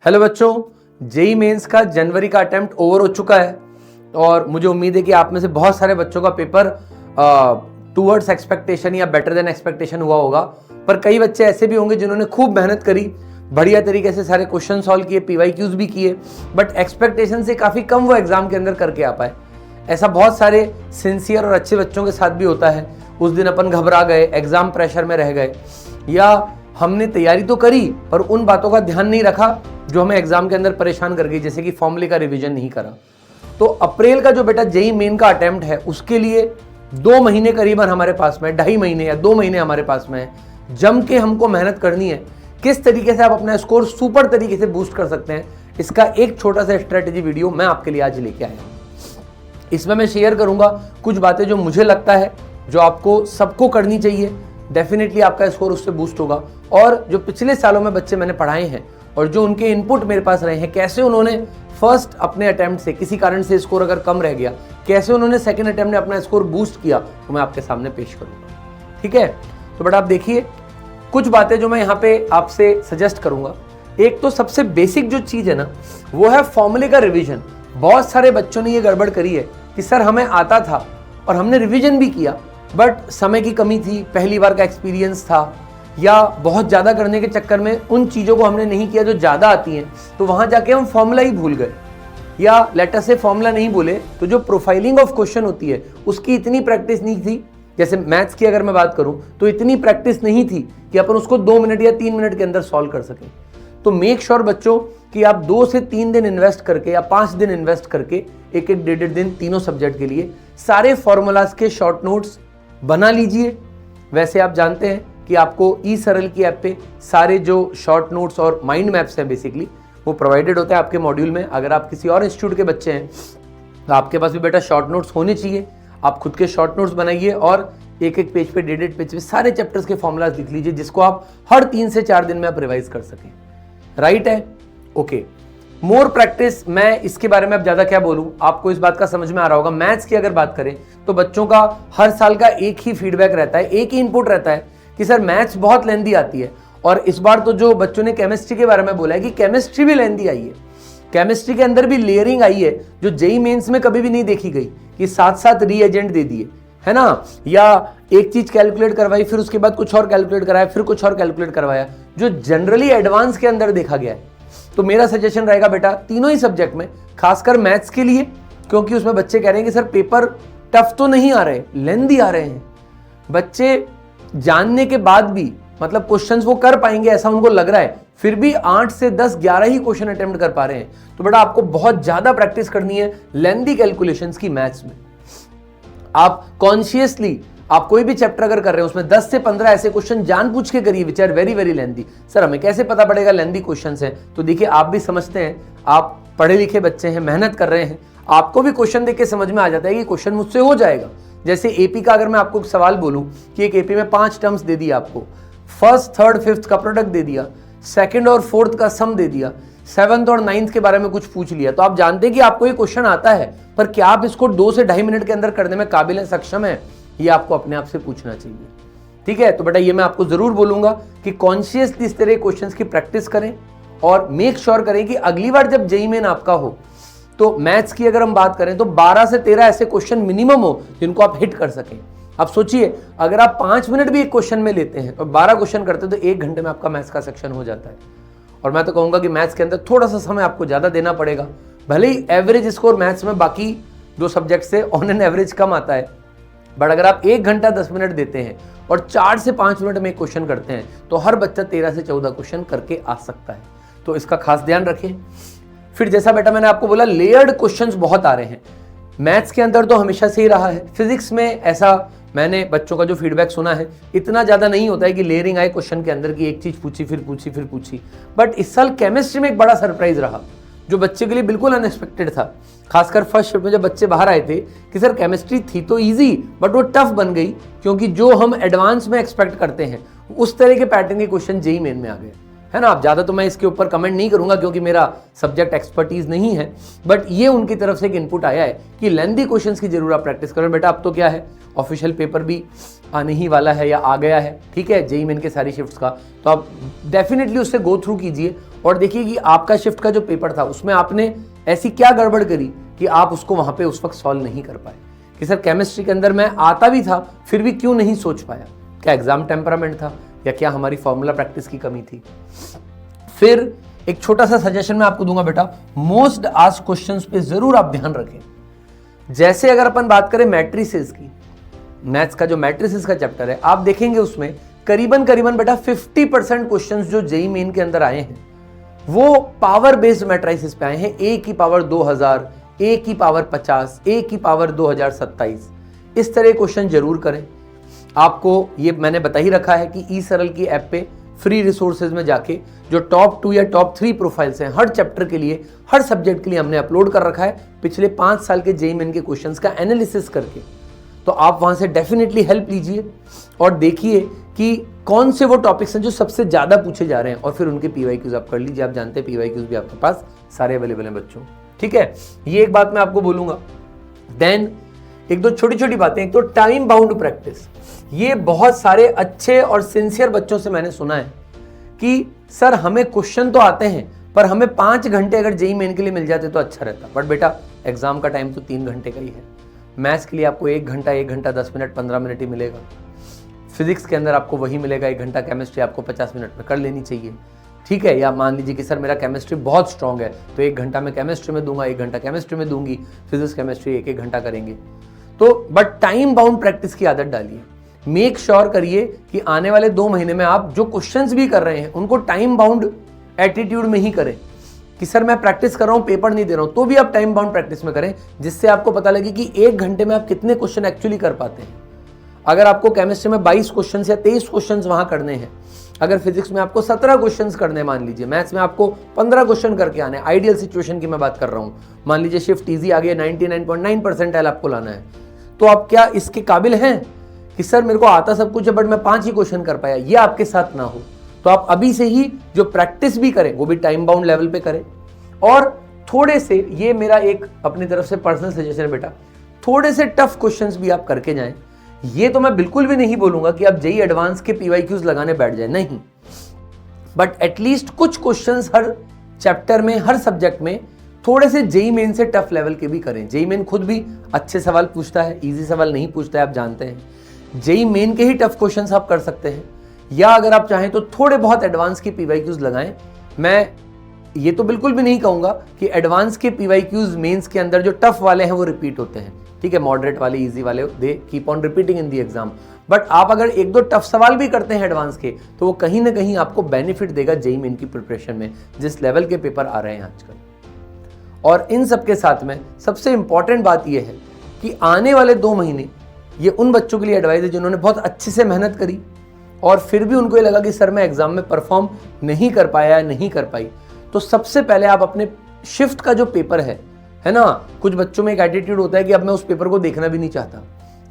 Hello बच्चों, JEE mains का जनवरी का अटेम्प्ट ओवर हो चुका है और मुझे उम्मीद है कि आप में से बहुत सारे बच्चों का पेपर टूवर्ड्स एक्सपेक्टेशन या बेटर देन एक्सपेक्टेशन हुआ होगा। पर कई बच्चे ऐसे भी होंगे जिन्होंने खूब मेहनत करी, बढ़िया तरीके से सारे क्वेश्चन सॉल्व किए, PYQs भी किए, बट एक्सपेक्टेशन से काफ़ी कम वो एग्जाम के अंदर करके आ पाए। ऐसा बहुत सारे सिंसियर और अच्छे बच्चों के साथ भी होता है। उस दिन अपन घबरा गए, एग्जाम प्रेशर में रह गए, या हमने तैयारी तो करी पर उन बातों का ध्यान नहीं रखा जो हमें एग्जाम के अंदर परेशान कर गई, जैसे कि फॉर्मूले का रिवीजन नहीं करा। तो अप्रैल का जो बेटा जेई मेन का अटेम्प्ट है उसके लिए 2 महीने करीबन हमारे पास में, 2.5 महीने या 2 महीने हमारे पास में है। जम के हमको मेहनत करनी है। किस तरीके से आप अपना स्कोर सुपर तरीके से बूस्ट कर सकते हैं, इसका एक छोटा सा स्ट्रेटेजी वीडियो मैं आपके लिए आज लेके आया हूं। इसमें मैं शेयर करूंगा कुछ बातें जो मुझे लगता है जो आपको सबको करनी चाहिए। डेफिनेटली आपका स्कोर उससे बूस्ट होगा। और जो पिछले सालों में बच्चे मैंने पढ़ाए हैं और जो उनके इनपुट मेरे पास रहे हैं, कैसे उन्होंने फर्स्ट अपने अटेम्प्ट से किसी कारण से स्कोर अगर कम रह गया, कैसे उन्होंने सेकंड अटेम्प्ट में अपना स्कोर बूस्ट किया, तो मैं आपके सामने पेश करूंगा। ठीक है, तो बेटा आप देखिए कुछ बातें जो मैं यहाँ पे आपसे सजेस्ट करूंगा। एक तो सबसे बेसिक जो चीज है ना, वो है फॉर्मूले का रिवीजन। बहुत सारे बच्चों ने ये गड़बड़ करी है कि सर हमें आता था और हमने रिवीजन भी किया, बट समय की कमी थी, पहली बार का एक्सपीरियंस था, या बहुत ज़्यादा करने के चक्कर में उन चीज़ों को हमने नहीं किया जो ज़्यादा आती हैं, तो वहाँ जाके हम फॉर्मूला ही भूल गए, या लेटर से फॉर्मूला नहीं बोले तो जो प्रोफाइलिंग ऑफ क्वेश्चन होती है उसकी इतनी प्रैक्टिस नहीं थी। जैसे मैथ्स की अगर मैं बात करूं तो इतनी प्रैक्टिस नहीं थी कि अपन उसको 2 मिनट या 3 मिनट के अंदर सॉल्व कर सकें। तो मेक श्योर बच्चों कि आप 2 से 3 दिन इन्वेस्ट करके या 5 दिन इन्वेस्ट करके, एक 1.5 दिन तीनों सब्जेक्ट के लिए सारे फॉर्मूलाज के शॉर्ट नोट्स बना लीजिए। वैसे आप जानते हैं कि आपको ई सरल की ऐप पे सारे जो शॉर्ट नोट्स और माइंड मैप्स हैं बेसिकली वो प्रोवाइडेड होते हैं आपके मॉड्यूल में। अगर आप किसी और इंस्टीट्यूट के बच्चे हैं तो आपके पास भी बेटा शॉर्ट नोट्स होने चाहिए। आप खुद के शॉर्ट नोट्स बनाइए और एक पेज पे, 1.5 पेज पे सारे चैप्टर्स के फॉर्मूलाज लिख लीजिए, जिसको आप हर 3 से 4 दिन में आप रिवाइज कर सकें। राइट है? Okay, more practice. मैं इसके बारे में अब ज्यादा क्या बोलूं, आपको इस बात का समझ में आ रहा होगा। मैथ्स की अगर बात करें तो बच्चों का हर साल का एक ही फीडबैक रहता है, एक ही इनपुट रहता है कि सर मैथ्स बहुत लेंदी आती है। और इस बार तो जो बच्चों ने केमिस्ट्री के बारे में बोला है कि केमिस्ट्री भी लेंदी आई है, केमिस्ट्री के अंदर भी लेयरिंग आई है जो जेई मेंस में कभी भी नहीं देखी गई, कि साथ रीएजेंट दे दिए, है ना, या एक चीज कैलकुलेट करवाई फिर उसके बाद कुछ और कैलकुलेट कराया, फिर कुछ और कैलकुलेट करवाया, जो जनरली एडवांस के अंदर देखा गया है। तो मेरा सजेशन रहेगा बेटा तीनों ही सब्जेक्ट में, खासकर मैथ्स के लिए, क्योंकि उसमें बच्चे कह रहे हैं कि सर पेपर टफ तो नहीं आ रहे, लेंदी आ रहे हैं। बच्चे जानने के बाद भी, मतलब क्वेश्चंस वो कर पाएंगे ऐसा उनको लग रहा है, फिर भी 8 से 10, 11 ही क्वेश्चन अटेम्प्ट कर पा रहे हैं। तो बेटा आपको बहुत ज्यादा प्रैक्टिस करनी है लेंदी कैलकुलेशंस की मैथ्स में। आप कॉन्शियसली आप कोई भी चैप्टर अगर कर रहे हैं उसमें 10 से 15 ऐसे क्वेश्चन जानबूझ के करिए which are very very lengthy. Sir हमें कैसे पता पड़ेगा लेंदी क्वेश्चंस हैं? तो देखिए आप भी समझते हैं, आप पढ़े लिखे बच्चे हैं, मेहनत कर रहे हैं, आपको भी क्वेश्चन देख के समझ में आ जाता है कि क्वेश्चन मुझसे हो जाएगा। जैसे एपी का अगर मैं आपको सवाल बोलूं कि एक एपी में 5 टर्म्स दे दिया, आपको फर्स्ट, थर्ड, फिफ्थ का प्रोडक्ट दे दिया, सेकंड और फोर्थ का सम दे दिया, 7th और 9th के बारे में कुछ पूछ लिया, तो आप जानते हैं कि आपको ये क्वेश्चन आता है, पर क्या आप इसको 2 से 2.5 मिनट के अंदर करने में काबिल है, सक्षम है? ये आपको अपने आप से पूछना चाहिए। ठीक है, तो बेटा ये मैं आपको जरूर बोलूंगा कि कॉन्शियसली इस तरह क्वेश्चंस की प्रैक्टिस करें और मेक श्योर करें कि अगली बार जब जेई मेन आपका हो तो मैथ्स की अगर हम बात करें तो 12 से 13 ऐसे क्वेश्चन मिनिमम हो जिनको आप हिट कर सकें। आप सोचिए, अगर आप 5 मिनट भी एक क्वेश्चन में लेते हैं और 12 क्वेश्चन करते हैं तो 1 घंटे में आपका मैथ्स का सेक्शन हो जाता है। और मैं तो कहूंगा कि मैथ्स के अंदर थोड़ा सा समय आपको ज्यादा देना पड़ेगा। भले ही एवरेज स्कोर मैथ्स में बाकी जो सब्जेक्ट से ऑन एन एवरेज कम आता है, बट अगर आप 1 घंटा 10 मिनट देते हैं और 4 से 5 मिनट में एक क्वेश्चन करते हैं तो हर बच्चा 13 से 14 क्वेश्चन करके आ सकता है। तो इसका खास ध्यान रखें। फिर जैसा बेटा मैंने आपको बोला, लेयर्ड क्वेश्चंस बहुत आ रहे हैं। मैथ्स के अंदर तो हमेशा से ही रहा है, फिजिक्स में ऐसा मैंने बच्चों का जो फीडबैक सुना है इतना ज्यादा नहीं होता है कि लेयरिंग आए क्वेश्चन के अंदर की, एक चीज पूछी फिर पूछी फिर पूछी। बट इस साल केमिस्ट्री में एक बड़ा सरप्राइज रहा जो बच्चे के लिए बिल्कुल अनएक्सपेक्टेड था। खासकर फर्स्ट शिफ्ट में जब बच्चे बाहर आए थे कि सर केमिस्ट्री थी तो इजी बट वो टफ बन गई, क्योंकि जो हम एडवांस में एक्सपेक्ट करते हैं उस तरह के पैटर्न के क्वेश्चन जेई मेन में आ गए, है ना। आप ज्यादा तो मैं इसके ऊपर कमेंट नहीं करूंगा क्योंकि मेरा सब्जेक्ट एक्सपर्टीज नहीं है, बट ये उनकी तरफ से एक इनपुट आया है कि लेंदी क्वेश्चंस की जरूर आप प्रैक्टिस करो। बेटा अब तो क्या है, ऑफिशियल पेपर भी आने ही वाला है या आ गया है, ठीक है, जेई मेन के सारी शिफ्ट्स का, तो आप डेफिनेटली उससे गो थ्रू कीजिए और देखिए कि आपका शिफ्ट का जो पेपर था उसमें आपने ऐसी क्या गड़बड़ करी कि आप उसको वहां पे उस वक्त सॉल्व नहीं कर पाए, कि सर केमिस्ट्री के अंदर मैं आता भी था फिर भी क्यों नहीं सोच पाया, क्या एग्जाम टेम्परामेंट था या क्या हमारी फॉर्मूला प्रैक्टिस की कमी थी। फिर एक छोटा सा सजेशन मैं आपको दूंगा बेटा, मोस्ट आस्क्ड क्वेश्चंस पे जरूर आप ध्यान रखें। जैसे अगर अपन बात करें मैट्रिसेस की, मैथ्स का जो मैट्रिसेस का चैप्टर है, आप देखेंगे उसमें करीबन बेटा 50% क्वेश्चंस जो जेईई मेन के अंदर आए हैं वो पावर बेस्ड मैट्रिसेस पे आए हैं। a की पावर 2000, a की पावर 50, a की पावर 2027, इस तरह क्वेश्चन जरूर करें। आपको ये मैंने बता ही रखा है कि ई सरल की ऐप पे फ्री रिसोर्सेज में जाके जो टॉप 2 या टॉप 3 प्रोफाइल्स हैं हर चैप्टर के लिए, हर सब्जेक्ट के लिए हमने अपलोड कर रखा है पिछले 5 साल के जेईई मेन के क्वेश्चंस का एनालिसिस करके। तो आप वहां से डेफिनेटली हेल्प लीजिए और देखिए कि कौन से वो टॉपिक्स हैं जो सबसे ज्यादा पूछे जा रहे हैं और फिर उनके पीवाईक्यूज आप कर लीजिए। आप जानते हैं पीवाईक्यूज भी आपके पास सारे अवेलेबल हैं बच्चों, ठीक है। ये एक बात मैं आपको बोलूंगा। देन एक दो छोटी छोटी बातें, एक तो टाइम बाउंड प्रैक्टिस। ये बहुत सारे अच्छे और सिंसियर बच्चों से मैंने सुना है कि सर हमें क्वेश्चन तो आते हैं पर हमें 5 घंटे अगर जेईई मेन के लिए मिल जाते तो अच्छा रहता। बट बेटा एग्जाम का टाइम तो 3 घंटे का ही है। मैथ्स के लिए आपको 1 घंटा 10 मिनट 15 मिनट ही मिलेगा। फिजिक्स के अंदर आपको वही मिलेगा 1 घंटा। केमिस्ट्री आपको 50 मिनट में कर लेनी चाहिए, ठीक है। या मान लीजिए कि सर मेरा केमिस्ट्री बहुत स्ट्रांग है तो 1 घंटा मैं केमिस्ट्री में दूंगा, 1 घंटा केमिस्ट्री में दूंगी, फिजिक्स केमिस्ट्री 1-1 घंटा करेंगे। तो बट टाइम बाउंड प्रैक्टिस की आदत डालिए। मेक श्योर करिए कि आने वाले 2 महीने में आप जो क्वेश्चंस भी कर रहे हैं उनको टाइम बाउंड एटीट्यूड में ही करें कि सर मैं प्रैक्टिस कर रहा हूं, पेपर नहीं दे रहा हूं, तो भी आप टाइम बाउंड प्रैक्टिस में करें, जिससे आपको पता लगे कि 1 घंटे में आप कितने क्वेश्चन एक्चुअली कर पाते हैं। अगर आपको केमिस्ट्री में 22 क्वेश्चन या 23 क्वेश्चन वहां करने हैं, अगर फिजिक्स में आपको 17 क्वेश्चन करने, मान लीजिए मैथ्स में आपको 15 क्वेश्चन करके आने, आइडियल सिचुएशन की मैं बात कर रहा हूं, मान लीजिए शिफ्ट इजी आ गया, 99.9% आपको लाना है, तो आप क्या इसके काबिल हैं कि सर मेरे को आता सब कुछ है बट मैं 5 ही क्वेश्चन कर पाया? ये आपके साथ ना हो तो आप अभी से ही जो प्रैक्टिस भी करें वो भी टाइम बाउंड लेवल पे करें। और थोड़े से, ये मेरा एक अपनी तरफ से पर्सनल सजेशन है बेटा, थोड़े से टफ क्वेश्चंस भी आप करके जाएं। ये तो मैं बिल्कुल भी नहीं बोलूंगा कि आप जेईई एडवांस के पीवाईक्यूज लगाने बैठ जाए, नहीं, बट एटलीस्ट कुछ क्वेश्चंस हर चैप्टर में, हर सब्जेक्ट में थोड़े से जेईई मेन से टफ लेवल के भी करें। जेईई मेन खुद भी अच्छे सवाल पूछता है, इजी सवाल नहीं पूछता है, आप जानते हैं। जेईई मेन के ही टफ क्वेश्चंस आप कर सकते हैं, या अगर आप चाहें तो थोड़े बहुत एडवांस के पीवाईक्यूज लगाएं। मैं ये तो बिल्कुल भी नहीं कहूंगा कि एडवांस के पीवाईक्यूज मेंस के अंदर जो टफ वाले हैं वो रिपीट होते हैं, ठीक है। मॉडरेट वाले, इजी वाले, they keep on repeating in the exam. But आप अगर 1-2 टफ सवाल भी करते हैं एडवांस के तो वो कहीं ना कहीं आपको बेनिफिट देगा जेईई मेन की प्रिपरेशन में, जिस लेवल के पेपर आ रहे हैं आजकल। और इन सब के साथ में सबसे इंपॉर्टेंट बात यह है कि आने वाले 2 महीने ये उन बच्चों के लिए एडवाइस है जिन्होंने बहुत अच्छे से मेहनत करी और फिर भी उनको ये लगा कि सर मैं एग्जाम में परफॉर्म नहीं कर पाया, नहीं कर पाई। तो सबसे पहले आप अपने शिफ्ट का जो पेपर है ना, कुछ बच्चों में एक एटीट्यूड होता है कि अब मैं उस पेपर को देखना भी नहीं चाहता,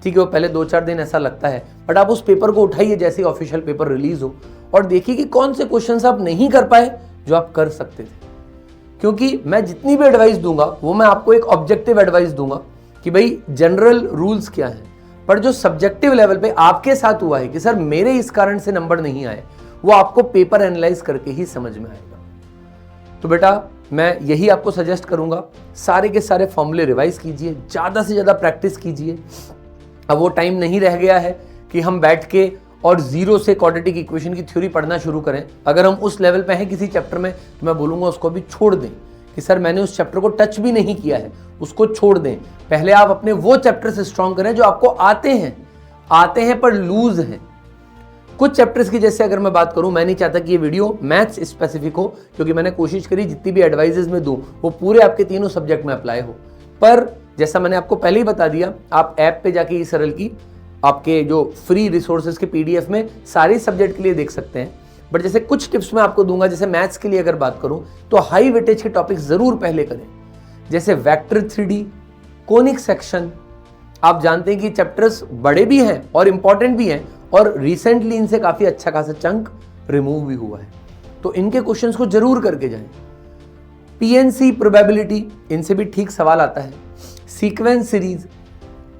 ठीक है। वो पहले 2-4 दिन ऐसा लगता है, बट आप उस पेपर को उठाइए जैसे ही ऑफिशियल पेपर रिलीज हो और देखिए कि कौन से क्वेश्चंस आप नहीं कर पाए जो आप कर सकते थे। क्योंकि मैं जितनी भी एडवाइस दूंगा वो मैं आपको एक ऑब्जेक्टिव एडवाइस दूंगा कि भाई जनरल रूल्स क्या है, पर जो सब्जेक्टिव लेवल पे आपके साथ हुआ है कि सर मेरे इस कारण से नंबर नहीं आए, वो आपको पेपर एनालाइज करके ही समझ में आएगा। तो बेटा मैं यही आपको सजेस्ट करूंगा, सारे के सारे फॉर्मूले रिवाइज कीजिए, ज्यादा से ज्यादा प्रैक्टिस कीजिए। अब वो टाइम नहीं रह गया है कि हम बैठ के और जीरो से क्वाड्रेटिक इक्वेशन की थ्योरी पढ़ना शुरू करें। अगर हम उस लेवल पे हैं किसी चैप्टर में तो मैं बोलूंगा उसको भी छोड़ दें कि सर मैंने उस चैप्टर को टच भी नहीं किया है, उसको छोड़ दें। पहले आप अपने वो चैप्टर से स्ट्रॉन्ग करें जो आपको आते हैं पर लूज हैं। कुछ चैप्टर्स की जैसे अगर मैं बात करूं, मैं नहीं चाहता कि ये वीडियो मैथ्स स्पेसिफिक हो, क्योंकि मैंने कोशिश करी जितनी भी एडवाइजेज में दूं वो पूरे आपके तीनों सब्जेक्ट में अप्लाई हो। पर जैसा मैंने आपको पहले ही बता दिया, आप ऐप पे जाके ई सरल की आपके जो फ्री रिसोर्सेज के पीडीएफ में सारे सब्जेक्ट के लिए देख सकते हैं। बट जैसे कुछ टिप्स मैं आपको दूंगा, जैसे मैथ्स के लिए अगर बात करूं तो हाई वेटेज के टॉपिक जरूर पहले करें, जैसे वेक्टर 3D, कोनिक सेक्शन। आप जानते हैं कि चैप्टर्स बड़े भी हैं और इंपॉर्टेंट भी हैं और रिसेंटली इनसे काफी अच्छा खासा चंक रिमूव भी हुआ है, तो इनके क्वेश्चंस को जरूर करके जाएं। पीएनसी, प्रोबेबिलिटी, इनसे भी ठीक सवाल आता है। सीक्वेंस सीरीज,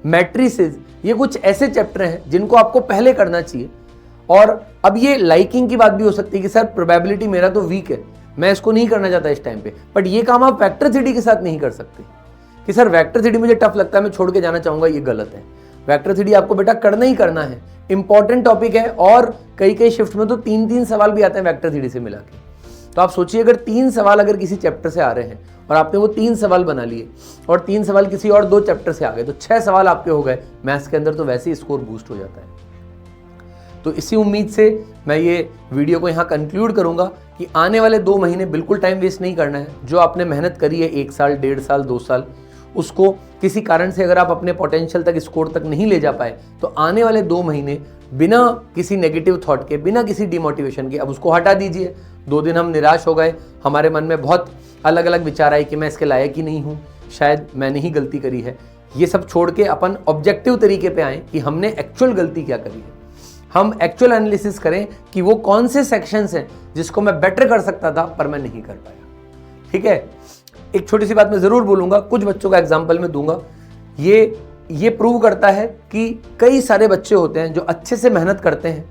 मैट्रिसेस, ये कुछ ऐसे चैप्टर हैं जिनको आपको पहले करना चाहिए। और अब ये लाइकिंग की बात भी हो सकती है कि सर प्रोबेबिलिटी मेरा तो वीक है, मैं इसको नहीं करना चाहता इस टाइम पे, बट ये काम आप वेक्टर थ्री के साथ नहीं कर सकते कि सर वेक्टर थ्री मुझे टफ लगता है, मैं छोड़ के जाना चाहूंगा, ये गलत है। वेक्टर थ्री आपको बेटा करना ही करना है, इंपॉर्टेंट टॉपिक है, और कई शिफ्ट में तो 3-3 सवाल भी आते हैं वेक्टर थ्री से मिला के। तो आप सोचिए अगर 3 सवाल अगर किसी चैप्टर से आ रहे हैं और आपने वो 3 सवाल बना लिए और 3 सवाल किसी और 2 चैप्टर से आ गए, तो 6 सवाल आपके हो गए मैथ्स के अंदर, तो वैसे ही स्कोर बूस्ट हो जाता है। तो इसी उम्मीद से मैं ये वीडियो को यहाँ कंक्लूड करूंगा कि आने वाले 2 महीने बिल्कुल टाइम वेस्ट नहीं करना है। जो आपने मेहनत करी है 1 साल, 1.5 साल, 2 साल, उसको किसी कारण से अगर आप अपने पोटेंशियल तक, स्कोर तक नहीं ले जा पाए, तो आने वाले 2 महीने बिना किसी नेगेटिव थॉट के, बिना किसी डिमोटिवेशन के अब उसको हटा दीजिए। 2 दिन हम निराश हो गए, हमारे मन में बहुत अलग अलग विचार आए कि मैं इसके लायक ही नहीं हूँ, शायद मैंने ही गलती करी है। ये सब छोड़ के अपन ऑब्जेक्टिव तरीके पे आए कि हमने एक्चुअल गलती क्या करी है। हम एक्चुअल एनालिसिस करें कि वो कौन से सेक्शंस हैं जिसको मैं बेटर कर सकता था पर मैं नहीं कर पाया। ठीक है, एक छोटी सी बात मैं जरूर बोलूंगा, कुछ बच्चों का एग्जाम्पल मैं दूंगा। ये प्रूव करता है कि कई सारे बच्चे होते हैं जो अच्छे से मेहनत करते हैं,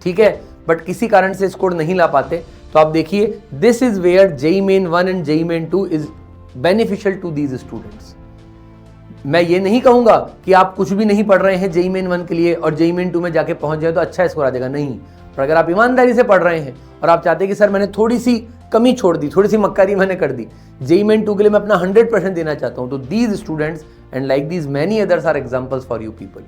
ठीक है, बट किसी कारण से स्कोर नहीं ला पाते। तो आप देखिए, this is where JEE Main 1 and JEE Main 2 is beneficial to these students. मैं ये नहीं कहूंगा कि आप कुछ भी नहीं पढ़ रहे हैं जेईई मेन 1 के लिए और जेईई मेन 2 में जाके पहुंच जाए तो अच्छा स्कोर आ जाएगा, नहीं। पर अगर आप ईमानदारी से पढ़ रहे हैं और आप चाहते हैं कि सर मैंने थोड़ी सी कमी छोड़ दी, थोड़ी सी मक्कारी मैंने कर दी, जेईई मेन 2 के लिए मैं अपना 100% देना चाहता हूं, तो these students and like these many others are examples for you people.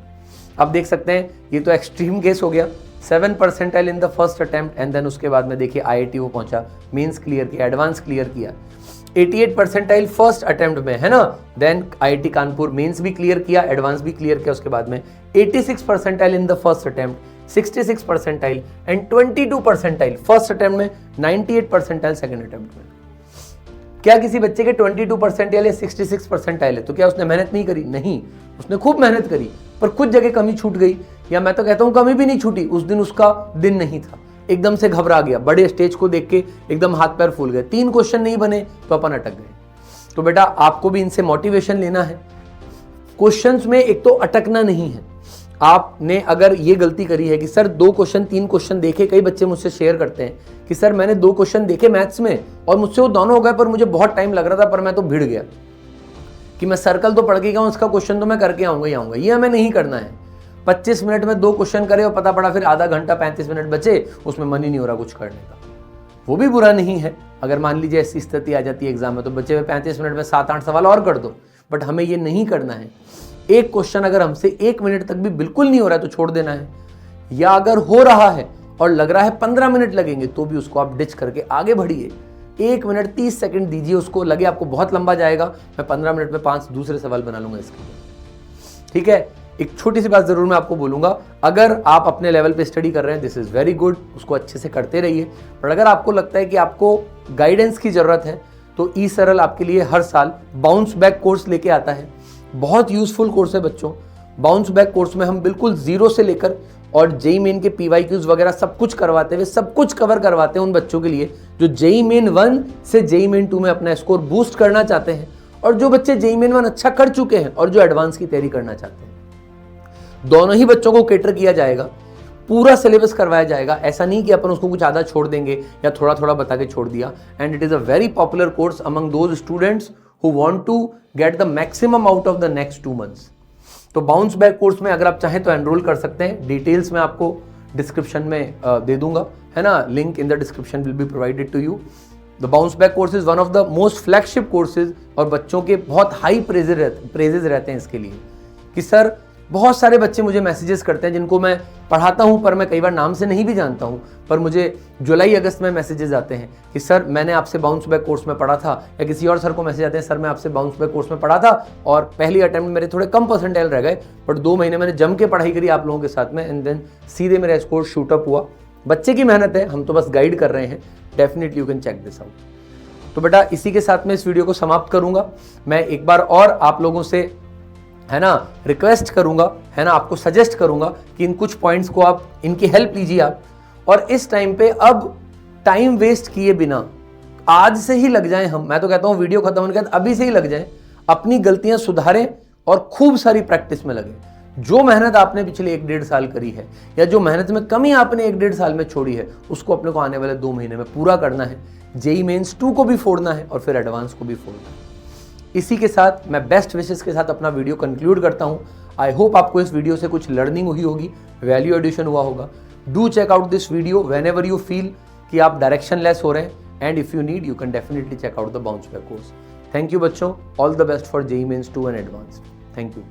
आप देख सकते हैं, ये तो एक्सट्रीम केस हो गया, 7 percentile in the first attempt, and then उसके बाद में देखिए IIT वो पहुंचा, मेंस क्लियर किया, एडवांस क्लियर किया। 88 परसेंटाइल फर्स्ट अटेम्प्ट में, है ना, देन IIT कानपुर मेंस भी क्लियर किया, एडवांस भी क्लियर किया। उसके बाद में 86 percentile in the first attempt, 66 percentile and 22 percentile first attempt में, 98 परसेंटाइल सेकंड अटेम्प्ट में। क्या किसी बच्चे के 22 परसेंटाइल या 66 परसेंटाइल है तो क्या उसने मेहनत नहीं करी? नहीं, उसने खूब मेहनत करी, पर कुछ जगह कमी छूट गई, या मैं तो कहता हूं कमी भी नहीं छूटी, उस दिन उसका दिन नहीं था, एकदम से घबरा गया, बड़े स्टेज को देख के एकदम हाथ पैर फूल गए, 3 क्वेश्चन नहीं बने तो अपन अटक गए। तो बेटा आपको भी इनसे मोटिवेशन लेना है। क्वेश्चंस में एक तो अटकना नहीं है। आपने अगर ये गलती करी है कि सर 2 क्वेश्चन 3 क्वेश्चन देखे, कई बच्चे मुझसे शेयर करते हैं कि सर मैंने 2 क्वेश्चन देखे मैथ्स में और मुझसे वो दोनों हो गए, पर मुझे बहुत टाइम लग रहा था, पर मैं तो भिड़ गया कि मैं सर्कल तो पढ़ के गया हूं, इसका क्वेश्चन तो मैं करके आऊंगा ही आऊंगा। ये हमें नहीं करना है। 25 मिनट में 2 क्वेश्चन करे और पता पड़ा फिर आधा घंटा 35 मिनट बचे, उसमें मन ही नहीं हो रहा कुछ करने का। वो भी बुरा नहीं है, अगर मान लीजिए ऐसी स्थिति आ जाती है एग्जाम में, तो बचे हुए 35 मिनट में 7-8 सवाल और कर दो, बट हमें ये नहीं करना है। एक क्वेश्चन अगर हमसे 1 मिनट तक भी बिल्कुल नहीं हो रहा है तो छोड़ देना है, या अगर हो रहा है और लग रहा है 15 मिनट लगेंगे तो भी उसको आप डिच करके आगे बढ़िए। 1 मिनट 30 सेकंड दीजिए उसको, लगे आपको बहुत लंबा जाएगा, मैं 15 मिनट में 5 दूसरे सवाल बना लूंगा इसके लिए। ठीक है, एक छोटी सी बात जरूर मैं आपको बोलूंगा, अगर आप अपने लेवल पे स्टडी कर रहे हैं, दिस इज वेरी गुड, उसको अच्छे से करते रहिए। पर अगर आपको लगता है कि आपको गाइडेंस की जरूरत है, तो ई सरल आपके लिए हर साल बाउंस बैक कोर्स लेके आता है। बहुत यूजफुल कोर्स है बच्चों। बाउंस बैक कोर्स में हम बिल्कुल 0 से लेकर और जेईई मेन के PYQs वगैरह सब कुछ करवाते हुए, सब कुछ कवर करवाते हैं उन बच्चों के लिए जो जेईई मेन 1 से जेईई मेन 2 में अपना स्कोर बूस्ट करना चाहते हैं, और जो बच्चे जेईई मेन 1 अच्छा कर चुके हैं और जो एडवांस की तैयारी करना चाहते हैं। दोनों ही बच्चों को कैटर किया जाएगा, पूरा सिलेबस करवाया जाएगा। ऐसा नहीं कि अपन उसको कुछ आधा छोड़ देंगे या थोड़ा थोड़ा बता के छोड़ दिया। And it is a very popular course among those students who want to get the maximum out of the next 2 months. तो बाउंस बैक कोर्स में अगर आप चाहें तो एनरोल कर सकते हैं। डिटेल्स मैं आपको डिस्क्रिप्शन में दे दूंगा, है ना, link in the description will be provided to you. The bounce back course is one of the most flagship courses, और बच्चों के बहुत हाई प्रेजेज रहते हैं इसके लिए कि सर बहुत सारे बच्चे मुझे मैसेजेस करते हैं जिनको मैं पढ़ाता हूं, पर मैं कई बार नाम से नहीं भी जानता हूं, पर मुझे जुलाई अगस्त में मैसेजेस आते हैं कि सर मैंने आपसे बाउंस बैक कोर्स में पढ़ा था, या किसी और सर को मैसेज आते हैं सर मैं आपसे बाउंस बैक कोर्स में पढ़ा था और पहली अटेम्प्ट मेरे थोड़े कम परसेंटाइल रह गए, बट 2 महीने मैंने जम के पढ़ाई करी आप लोगों के साथ में, एंड देन सीधे मेरा स्कोर शूट अप हुआ। बच्चे की मेहनत है, हम तो बस गाइड कर रहे हैं। Definitely you can check this out. तो बेटा इसी के साथ मैं इस वीडियो को समाप्त करूंगा। मैं एक बार और आप लोगों से, है ना, रिक्वेस्ट करूंगा, है ना, आपको सजेस्ट करूंगा कि इन कुछ पॉइंट्स को आप इनकी हेल्प लीजिए आप, और इस टाइम पे अब टाइम वेस्ट किए बिना आज से ही लग जाएं हम। मैं तो कहता हूं वीडियो खत्म होने के बाद अभी से ही लग जाएं, अपनी गलतियां सुधारें और खूब सारी प्रैक्टिस में लगे। जो मेहनत आपने पिछले 1-1.5 साल करी है या जो मेहनत में कमी आपने 1-1.5 साल में छोड़ी है, उसको अपने को आने वाले 2 महीने में पूरा करना है। जेईई मेंस 2 को भी फोड़ना है और फिर एडवांस को भी फोड़ना है। इसी के साथ मैं बेस्ट विशेस के साथ अपना वीडियो कंक्लूड करता हूं। आई होप आपको इस वीडियो से कुछ लर्निंग हुई होगी, वैल्यू एडिशन हुआ होगा। Do check out this video whenever you feel कि आप डायरेक्शन लेस हो रहे हैं, and if you need you can definitely check out the bounce back course. Thank you बच्चों, all the best for JEE mains 2 and advance. Thank you.